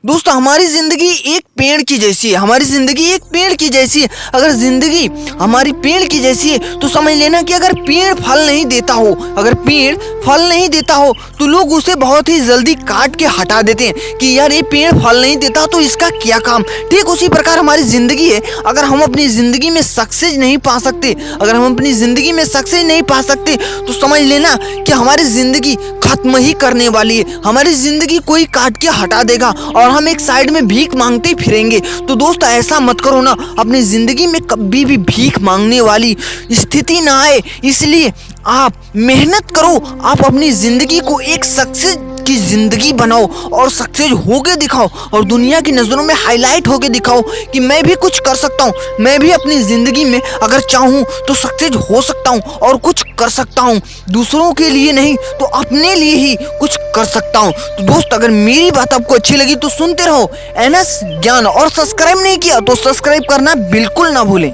दोस्तों हमारी जिंदगी एक पेड़ की जैसी है। हमारी जिंदगी एक पेड़ की जैसी है। अगर जिंदगी हमारी पेड़ की जैसी है तो समझ लेना कि अगर पेड़ फल नहीं देता हो, अगर पेड़ फल नहीं देता हो तो लोग उसे बहुत ही जल्दी काट के हटा देते हैं कि यार ये पेड़ फल नहीं देता तो इसका क्या काम। ठीक उसी प्रकार हमारी जिंदगी है। अगर हम अपनी जिंदगी में सक्सेस नहीं पा सकते, अगर हम अपनी जिंदगी में सक्सेस नहीं पा सकते तो समझ लेना कि हमारी जिंदगी खत्म ही करने वाली है। हमारी जिंदगी कोई काट के हटा देगा और हम एक साइड में भीख मांगते फिरेंगे। तो दोस्तों ऐसा मत करो ना, अपनी जिंदगी में कभी भी भीख मांगने वाली स्थिति ना आए। इसलिए आप मेहनत करो, आप अपनी जिंदगी को एक सक्सेस की जिंदगी बनाओ और सक्सेस होके दिखाओ और दुनिया की नजरों में हाईलाइट होके दिखाओ कि मैं भी कुछ कर सकता हूँ। मैं भी अपनी जिंदगी में अगर चाहूँ तो सक्सेस हो सकता हूँ और कुछ कर सकता हूँ। दूसरों के लिए नहीं तो अपने लिए ही कुछ कर सकता हूँ। तो दोस्त अगर मेरी बात आपको अच्छी लगी तो सुनते रहो एनएस ज्ञान, और सब्सक्राइब नहीं किया तो सब्सक्राइब करना बिल्कुल ना भूलें।